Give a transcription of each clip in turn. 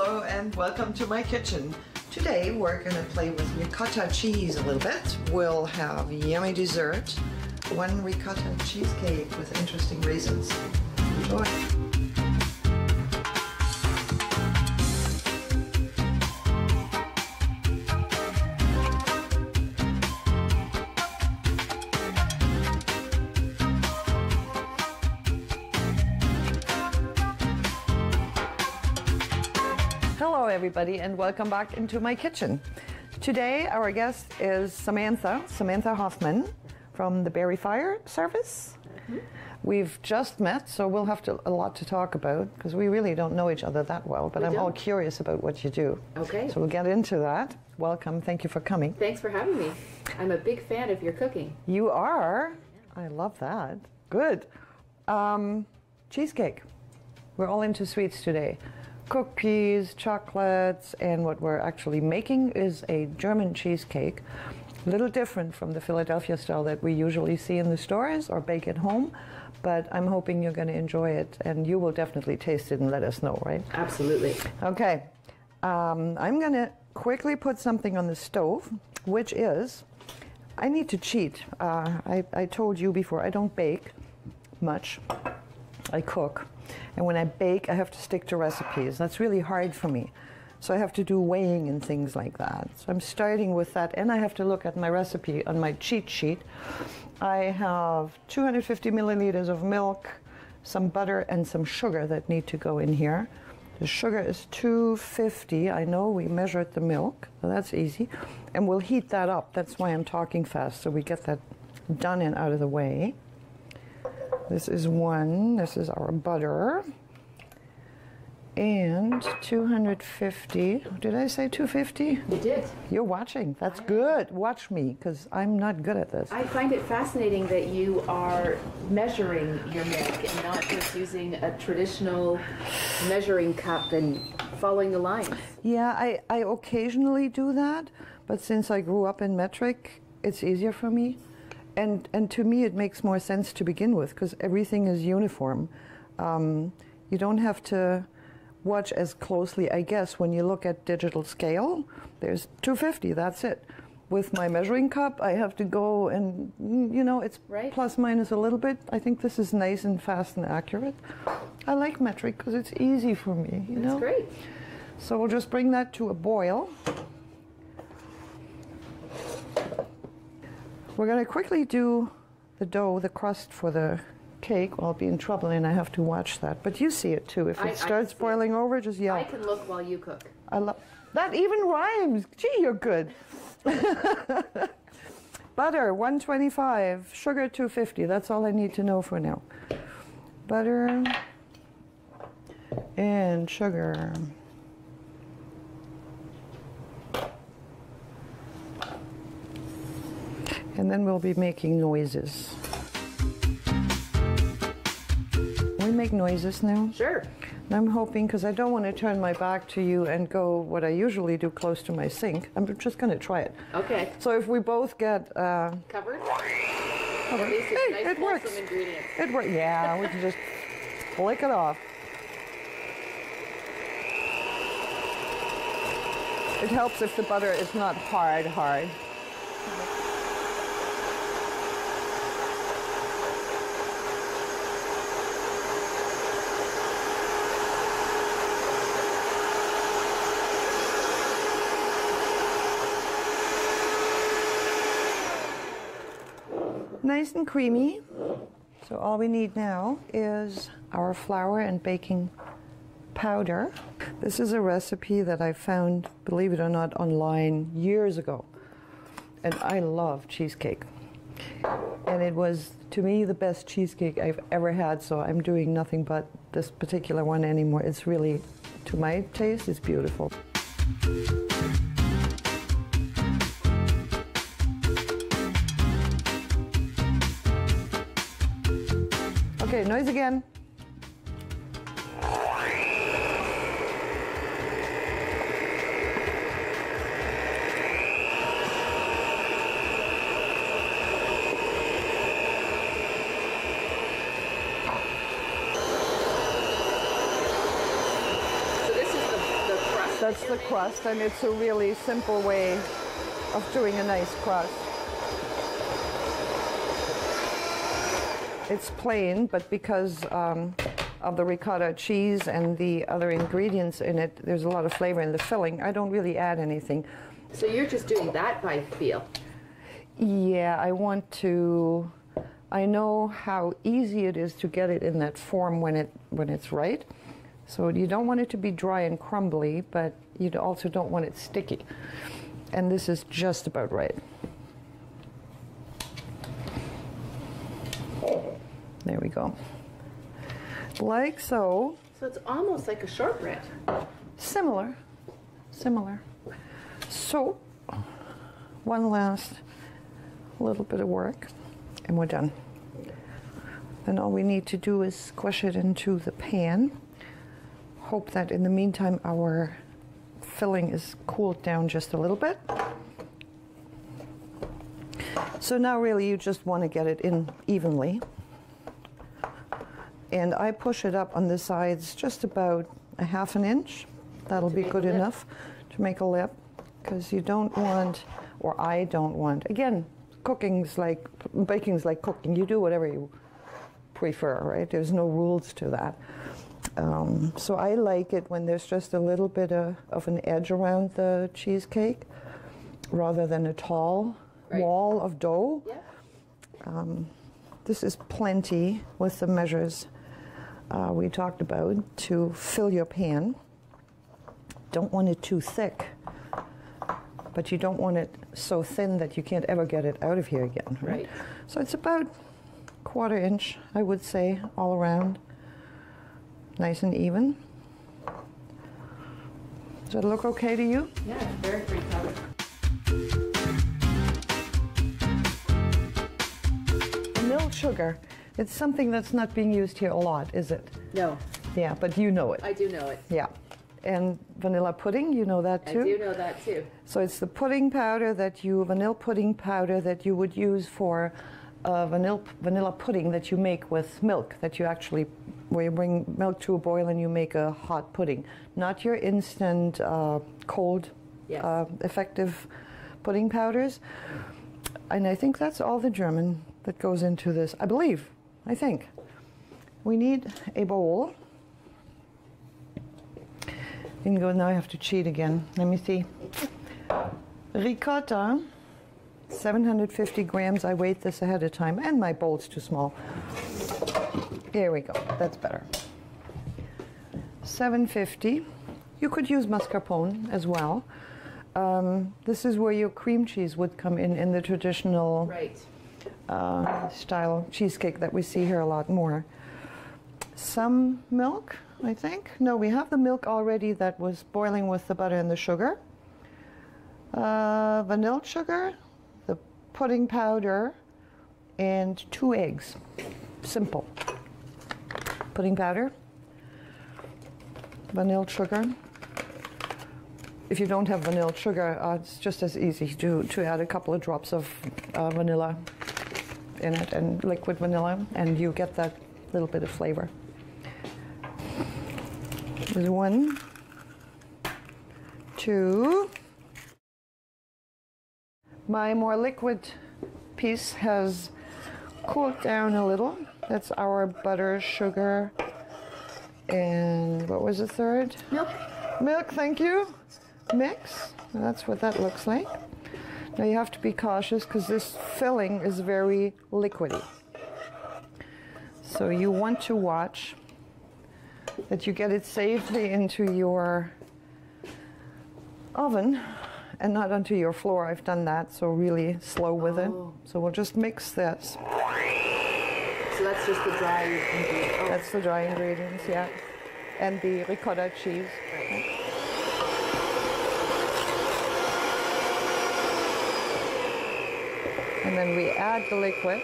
Hello and welcome to my kitchen. Today we're going to play with ricotta cheese a little bit. We'll have yummy dessert, one ricotta cheesecake with interesting raisins. Enjoy! Hello everybody and welcome back into my kitchen. Today our guest is Samantha Hoffman from the Berry Fire Service. We've just met, so we'll have a lot to talk about because we really don't know each other that well, but I'm all curious about what you do. Okay. So we'll get into that. Welcome, thank you for coming. Thanks for having me. I'm a big fan of your cooking. You are? I love that. Good. Cheesecake. We're all into sweets today. Cookies, chocolates, and what we're actually making is a German cheesecake. A little different from the Philadelphia style that we usually see in the stores or bake at home, but I'm hoping you're going to enjoy it and you will definitely taste it and let us know, right? Absolutely. Okay. I'm going to quickly put something on the stove, which is, I need to cheat. I told you before, I don't bake much. I cook. And when I bake, I have to stick to recipes. That's really hard for me. So I have to do weighing and things like that. So I'm starting with that, and I have to look at my recipe on my cheat sheet. I have 250 milliliters of milk, some butter, and some sugar that need to go in here. The sugar is 250. I know we measured the milk, so that's easy. And we'll heat that up. That's why I'm talking fast, so we get that done and out of the way. This is one. This is our butter. And 250. Did I say 250? You did. You're watching. That's good. Watch me, because I'm not good at this. I find it fascinating that you are measuring your milk and not just using a traditional measuring cup and following the lines. Yeah, I occasionally do that, but since I grew up in metric, it's easier for me. And to me, it makes more sense to begin with because everything is uniform. You don't have to watch as closely, I guess, when you look at digital scale. There's 250, that's it. With my measuring cup, I have to go and, you know, it's plus minus a little bit. I think this is nice and fast and accurate. I like metric because it's easy for me, you know? That's great. So we'll just bring that to a boil. We're going to quickly do the dough, the crust for the cake. I'll be in trouble and I have to watch that. But you see it too. If it starts boiling over, just yell. I can look while you cook. I love that. Even rhymes. Gee, you're good. Butter, 125. Sugar, 250. That's all I need to know for now. Butter and sugar. And then we'll be making noises. We make noises now? Sure. And I'm hoping, because I don't want to turn my back to you and go what I usually do close to my sink. I'm just going to try it. Okay. So if we both get... Covered? At least it's nice, it works. Ingredients. It works. Yeah, we can just flick it off. It helps if the butter is not hard. Nice and creamy. So all we need now is our flour and baking powder. This is a recipe that I found, believe it or not, online years ago. And I love cheesecake. And it was, to me, the best cheesecake I've ever had, so I'm doing nothing but this particular one anymore. It's really, to my taste, it's beautiful. Okay, noise again. That's the crust, and it's a really simple way of doing a nice crust. It's plain, but because of the ricotta cheese and the other ingredients in it, there's a lot of flavor in the filling. I don't really add anything. So you're just doing that by feel? Yeah, I know how easy it is to get it in that form when it's right. So you don't want it to be dry and crumbly, but you also don't want it sticky. And this is just about right. There we go. Like so. So it's almost like a shortbread. Similar. So, one last little bit of work, and we're done. Then all we need to do is squish it into the pan. Hope that in the meantime our filling is cooled down just a little bit. So now really you just want to get it in evenly. And I push it up on the sides just about a half an inch. That'll be good enough to make a lip, because you don't want, or I don't want, again, baking's like cooking. You do whatever you prefer, right? There's no rules to that. So I like it when there's just a little bit of an edge around the cheesecake rather than a tall wall of dough. Yeah. This is plenty with the measures we talked about to fill your pan. Don't want it too thick, but you don't want it so thin that you can't ever get it out of here again. Right. So it's about 1/4 inch, I would say, all around. Nice and even. Does that look okay to you? Yeah, very pretty color. Vanilla sugar. It's something that's not being used here a lot, is it? No. Yeah, but you know it. I do know it. Yeah. And vanilla pudding, you know that too? I do know that too. So it's the pudding powder vanilla pudding powder that you would use for vanilla pudding that you make with milk, where you bring milk to a boil and you make a hot pudding. Not your instant cold effective pudding powders. And I think that's all the German that goes into this, I think. We need a bowl. Now I have to cheat again. Let me see. Ricotta, 750 grams. I weighed this ahead of time, and my bowl's too small. Here we go. That's better. 750. You could use mascarpone as well. This is where your cream cheese would come in the traditional style cheesecake that we see here a lot more. Some milk, I think. No, we have the milk already that was boiling with the butter and the sugar. Vanilla sugar, the pudding powder, and 2 eggs. Simple. Pudding powder, vanilla sugar. If you don't have vanilla sugar, it's just as easy to add a couple of drops of vanilla in it, and liquid vanilla, and you get that little bit of flavor. There's 1, 2. My more liquid piece has cooled down a little. That's our butter, sugar, and what was the third? Milk. Milk, thank you. Mix. That's what that looks like. Now you have to be cautious because this filling is very liquidy. So you want to watch that you get it safely into your oven and not onto your floor. I've done that, so really slow with it. So we'll just mix this. So that's just the dry ingredients? Oh. That's the dry ingredients, yeah. And the ricotta cheese. Right. And then we add the liquid.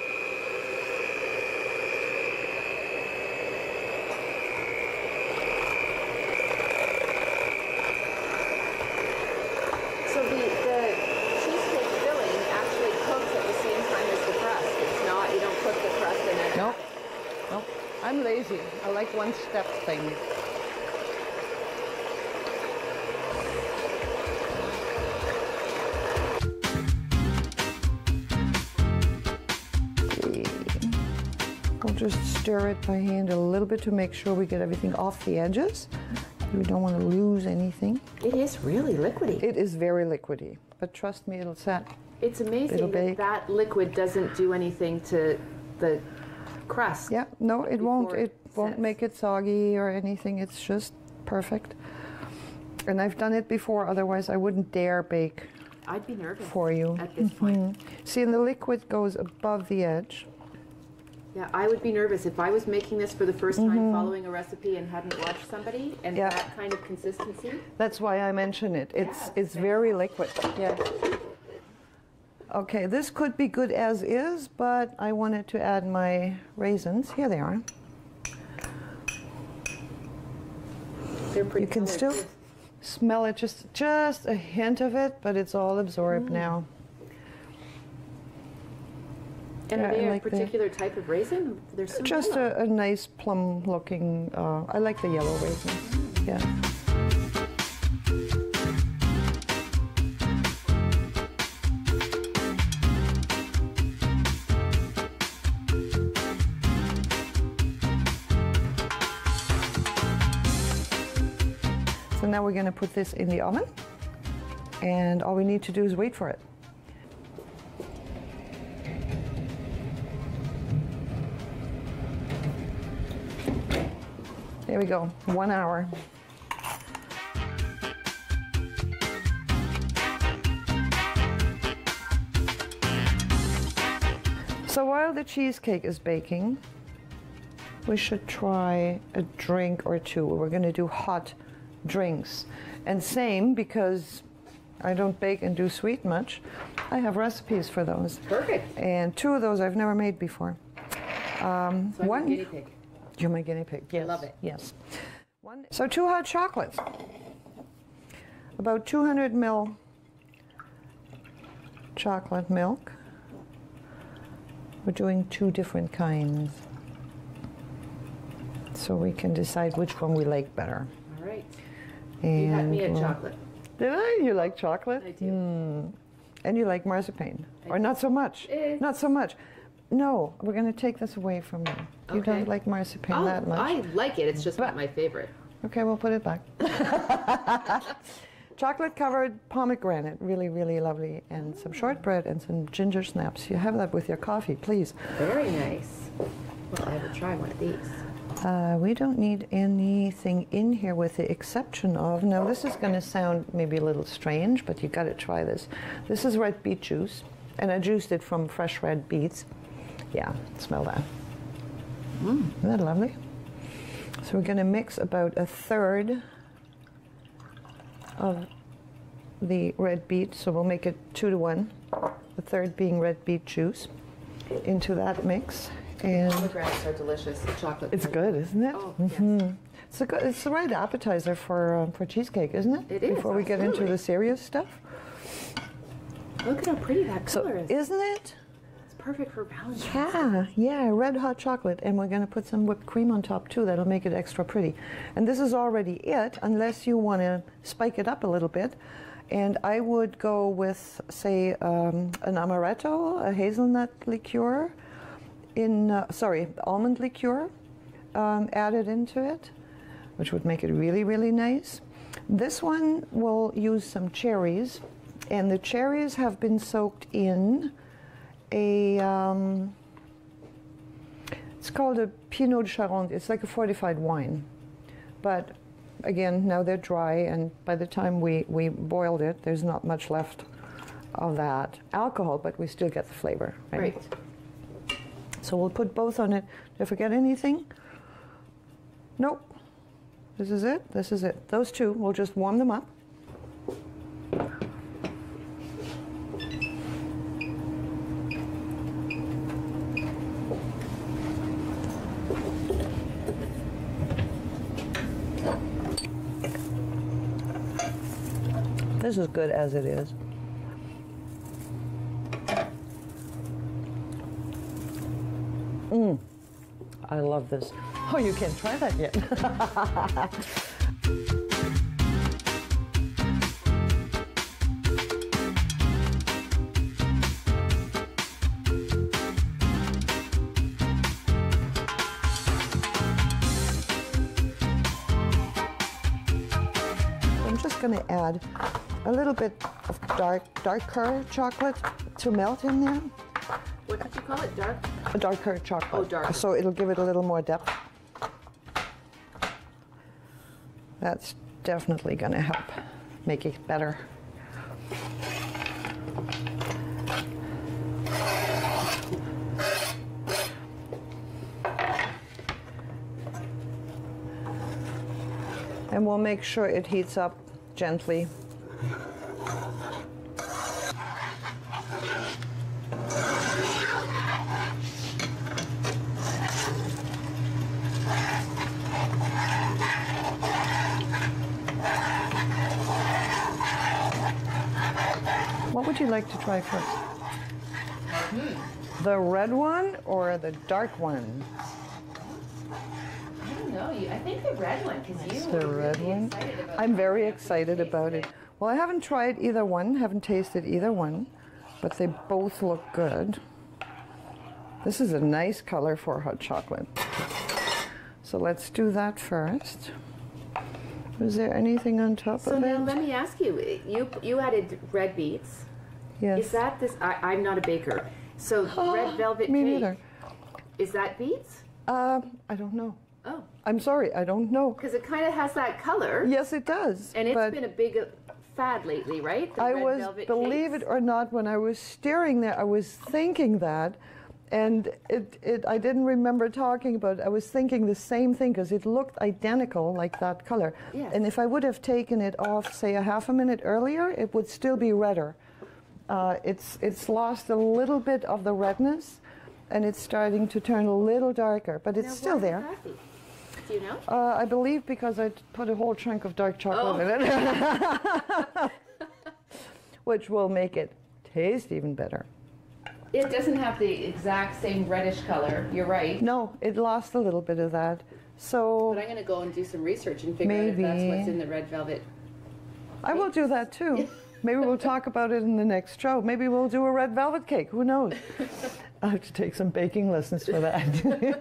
So the cheesecake filling actually cooks at the same time as the crust. It's not, you don't cook the crust and then... Nope. Nope. I'm lazy. I like one-step thing. just stir it by hand a little bit to make sure we get everything off the edges. We don't want to lose anything. It is really liquidy. It is very liquidy, but trust me, it'll set. It's amazing that that liquid doesn't do anything to the crust. Yeah, no, it won't. It won't sets. make it soggy or anything. It's just perfect. And I've done it before, otherwise I wouldn't dare bake I'd be nervous for you. at this point. See, and the liquid goes above the edge. Yeah, I would be nervous if I was making this for the first time, following a recipe and hadn't watched somebody, and Yeah. that kind of consistency. That's why I mention it. It's Yeah, it's very liquid. Yeah. Okay, this could be good as is, but I wanted to add my raisins. Here they are. They're pretty You can colored, still too. smell it, just a hint of it, but it's all absorbed now. And Yeah, are they I a like the- particular type of raisin? They're so Just yellow. a nice plum looking, I like the yellow raisins. Yeah. So now we're going to put this in the oven, and all we need to do is wait for it. There we go, 1 hour. So while the cheesecake is baking, we should try a drink or two. We're going to do hot drinks. And same, because I don't bake and do sweet much, I have recipes for those. Perfect. And 2 of those I've never made before. So I'm one- a guinea pig. You're my guinea pig. Yes. love it. Yes. So 2 hot chocolates. About 200 ml chocolate milk. We're doing 2 different kinds, so we can decide which one we like better. All right. And You had me at we'll- chocolate. Did I? You like chocolate? I do. And you like marzipan? I Or do. not so much? Eh. Not so much. No, we're going to take this away from you. You Okay. don't like marzipan Oh, that much. I like it. It's just But- not my favorite. Okay, we'll put it back. Chocolate covered pomegranate, really, really lovely. And some shortbread and some ginger snaps. You have that with your coffee, please. Very nice. Well, I will try one of these. We don't need anything in here with the exception of, now this is going to sound maybe a little strange, but you got to try this. This is red beet juice, and I juiced it from fresh red beets. Yeah, smell that. Isn't that lovely? So we're going to mix about 1/3 of the red beet, so we'll make it 2 to 1, 1/3 being red beet juice, into that mix. And Pomegranates are delicious. The chocolate. it's good, isn't it? Oh, yes. It's the right appetizer for cheesecake, isn't it? It is, Before we get into absolutely. the serious stuff. Look at how pretty that So, color is. isn't it? It's perfect for Valentine's. Yeah, red hot chocolate, and we're going to put some whipped cream on top too. That'll make it extra pretty. And this is already it, unless you want to spike it up a little bit. And I would go with, say, an amaretto, a hazelnut liqueur, almond liqueur added into it, which would make it really, really nice. This one will use some cherries, and the cherries have been soaked in a, it's called a Pinot de Charente. It's like a fortified wine. But again, now they're dry, and by the time we boiled it, there's not much left of that alcohol, but we still get the flavor. Right. So we'll put both on it. Did I forget anything? Nope. This is it. This is it. Those 2, we'll just warm them up. This is good as it is. I love this. Oh, you can't try that yet. just going to add a little bit of darker chocolate to melt in there. What did you call it? Dark? A darker chocolate. Oh, darker. So it'll give it a little more depth. That's definitely going to help make it better. And we'll make sure it heats up gently. What would you like to try first? The red one or the dark one? I don't know. I think the red one, because you The were red really one? excited about I'm it. very excited about it. Well, I haven't tried either one, haven't tasted either one, but they both look good. This is a nice color for hot chocolate. So let's do that first. Is there anything on top So of now it? let me ask you, you added red beets. Yes. Is that this, I'm not a baker, so red velvet Me cake, neither. is that beets? I don't know. Oh, I'm sorry, I don't know. because it kind of has that color, Yes, it does. and it's but been a big fad lately, right? The I red was, velvet believe cakes? it or not, when I was staring there, I was thinking that, and I didn't remember talking about it. I was thinking the same thing because it looked identical, like that color. Yes. And if I would have taken it off, say, a half a minute earlier, it would still be redder. It's lost a little bit of the redness, and it's starting to turn a little darker, but it's Now, still why there. would that be? Do you know? I believe because I put a whole chunk of dark chocolate in it, which will make it taste even better. It doesn't have the exact same reddish color, you're right. No, it lost a little bit of that. So But I'm going to go and do some research and figure out if that's what's in the red velvet. I will do that too. Maybe we'll talk about it in the next show. Maybe we'll do a red velvet cake. Who knows? I'll have to take some baking lessons for that.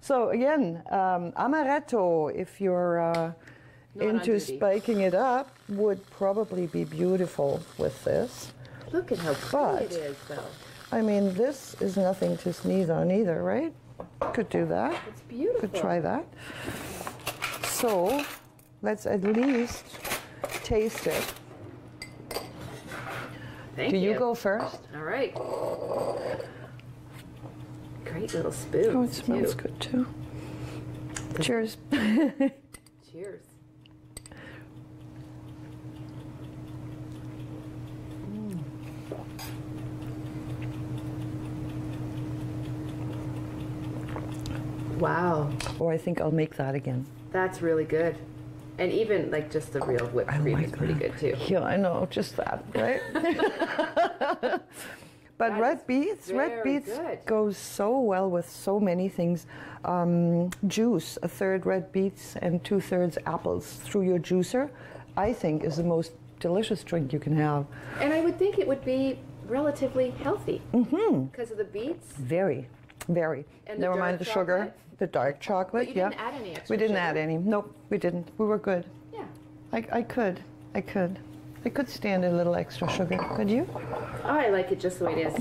So again, amaretto, if you're into duty. spiking it up, would probably be beautiful with this. Look at how But- pretty it is, though. I mean, this is nothing to sneeze on either, right? Could do that. It's beautiful. Could try that. So let's at least taste it. Thank Do you. you go first? All right. Great little spoon. Oh, it smells good too. Cheers. Cheers. Wow, Oh, I think I'll make that again. that's really good. And even like just the real whipped cream is pretty good too. Yeah, I know, just that, right? But That red is beets very good. goes so well with so many things. Juice, a third red beets and 2/3 apples through your juicer, I think is the most delicious drink you can have. And I would think it would be relatively healthy because of the beets. Very, very. And the Never dark mind the sugar, chocolate? the dark chocolate. But you yeah. didn't add any extra We didn't sugar? add any. Nope, we didn't. We were good. Yeah. I could stand a little extra sugar. Could you? I like it just the way it is.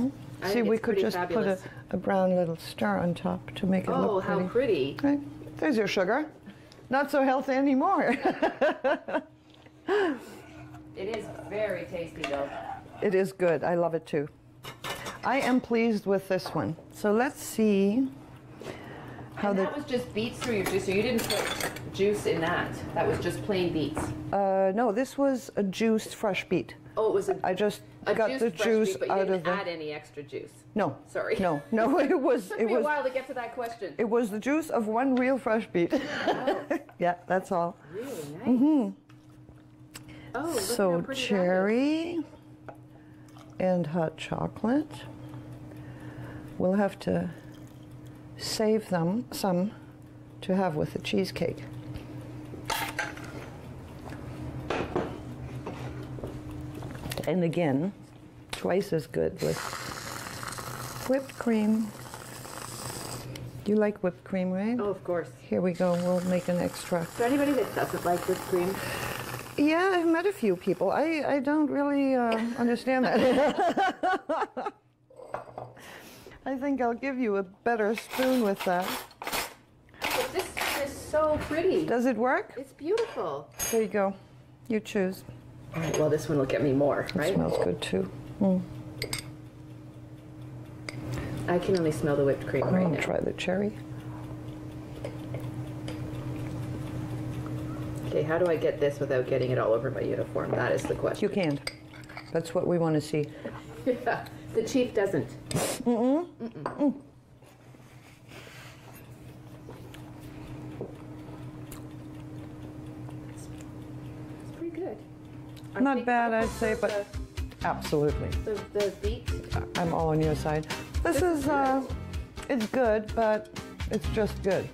I See, think we it's could pretty just fabulous. put a brown little star on top to make it Oh, look pretty. how pretty. Right. There's your sugar. Not so healthy anymore. It is very tasty though. It is good. I love it too. I am pleased with this one. So let's see how And the. that was just beets through your juicer. You didn't put juice in that. That was just plain beets. No, this was a juiced fresh beet. Oh, it was I just a got juiced the fresh juice beet, but you out didn't of the. add any extra juice. No. Sorry. No. It was. Took It me a was. while to get to that question. It was the juice of one real fresh beet. Yeah, that's all. Really nice. Oh, look at So how pretty cherry and hot chocolate. We'll have to save them some to have with the cheesecake. And again, twice as good with whipped cream. You like whipped cream, right? that is. Oh, of course. Here we go. We'll make an extra. Is there anybody that doesn't like whipped cream? Yeah, I've met a few people. I don't really understand that. I think I'll give you a better spoon with that. But this is so pretty. Does it work? It's beautiful. There you go. You choose. All right, well, this one will get me more, right? It smells good too. I can only smell the whipped cream right I'll now. try the cherry. Okay, how do I get this without getting it all over my uniform? That is the question. You can't. That's what we want to see. Yeah, the chief doesn't. It's pretty good. I Not think bad, I I'd say, prefer but absolutely. the beet. I'm all on your side. This is, it's good, but it's just good.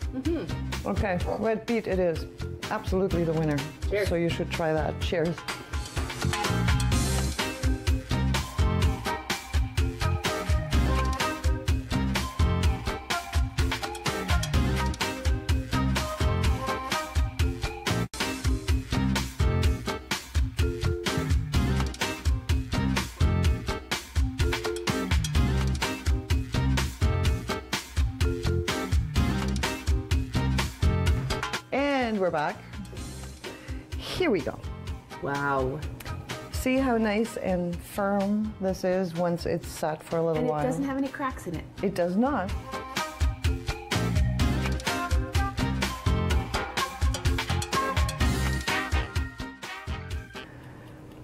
Okay, red beet it is. Absolutely the winner. Cheers. So you should try that. Cheers. And we're back. Here we go. Wow. See how nice and firm this is once it's sat for a little And it while. doesn't have any cracks in it. It does not.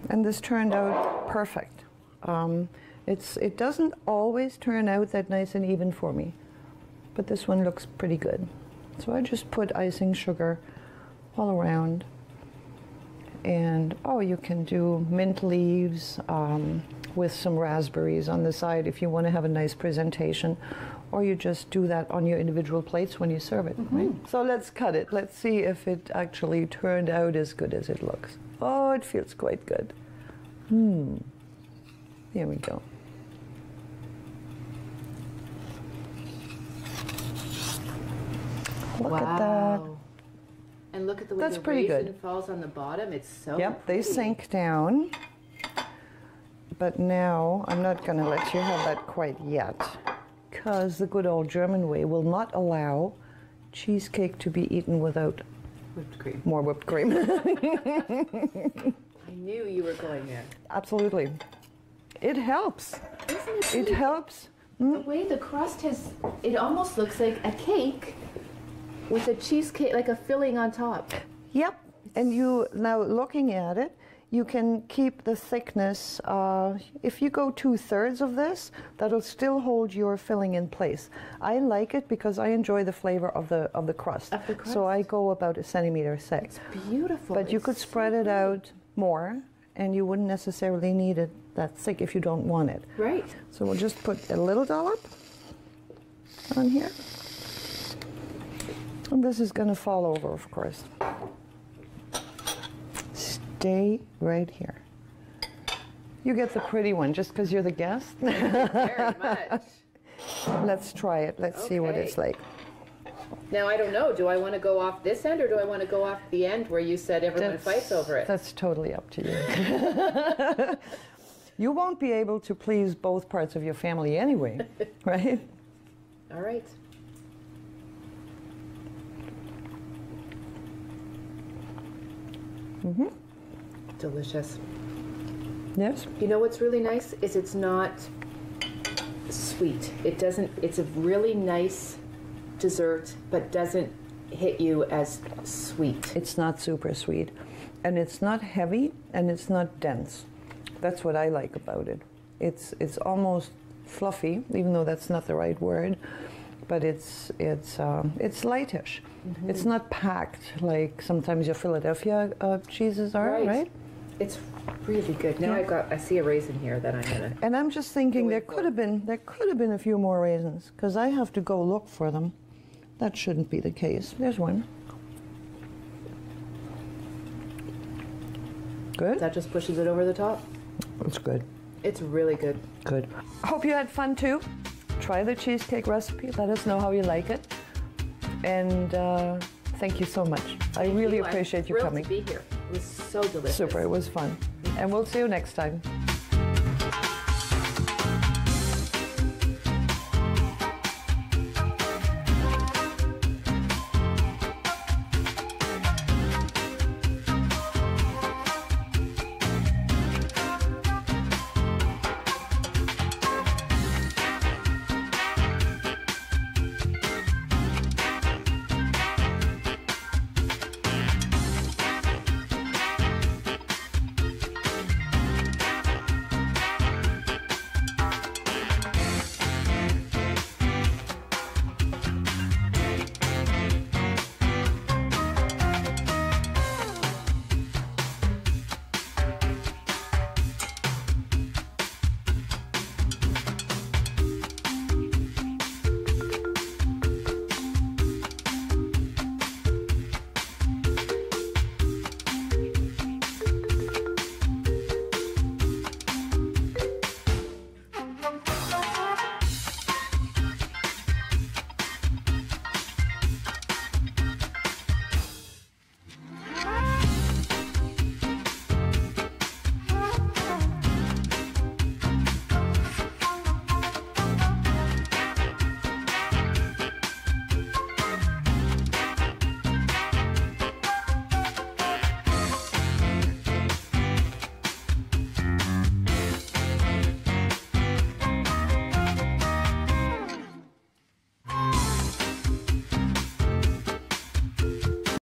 And this turned out perfect. It doesn't always turn out that nice and even for me, but this one looks pretty good. So I just put icing sugar all around. And oh, you can do mint leaves with some raspberries on the side if you want to have a nice presentation, or you just do that on your individual plates when you serve it. Right? So let's cut it. Let's see if it actually turned out as good as it looks. Oh, it feels quite good. Here we go. Look at that. And look at the way That's the pretty raisin good. falls on the bottom. It's so Yep, they pretty. sink down. But now I'm not going to let you have that quite yet, because the good old German way will not allow cheesecake to be eaten without Whipped cream. more whipped cream. I knew you were going there. Absolutely. It helps. Isn't it It pretty? helps. The way the crust has, it almost looks like a cake with a cheesecake, like a filling on top. Yep. And you, now looking at it, you can keep the thickness. If you go 2/3 of this, that'll still hold your filling in place. I like it because I enjoy the flavor of the crust. Of the crust. So I go about a centimeter thick. It's beautiful. But you It's could so spread it pretty. out more, and you wouldn't necessarily need it that thick if you don't want it. Right. So we'll just put a little dollop on here. And this is going to fall over, of course. Stay right here. You get the pretty one just because you're the guest. Very much. Let's try it. Let's see what Okay. it's like. Now, I don't know. Do I want to go off this end or do I want to go off the end where you said everyone fights over it? That's totally up to you. You won't be able to please both parts of your family anyway, right? All right. Delicious. Yes? You know what's really nice is it's not sweet. It doesn't, it's a really nice dessert, but doesn't hit you as sweet. It's not super sweet. And it's not heavy, and it's not dense. That's what I like about it. It's almost fluffy, even though that's not the right word, but it's lightish. It's not packed like sometimes your Philadelphia cheeses are, right? It's really good. Now Yeah. I see a raisin here that I'm gonna. And I'm just thinking Go there in for. could have been a few more raisins, because I have to go look for them. That shouldn't be the case. There's one. Good. That just pushes it over the top. It's good. It's really good. Good. Hope you had fun too. Try the cheesecake recipe. Let us know how you like it. And thank you so much. I really I'm appreciate you thrilled coming. to be here. was so delicious. Super, it was fun. And we'll see you next time.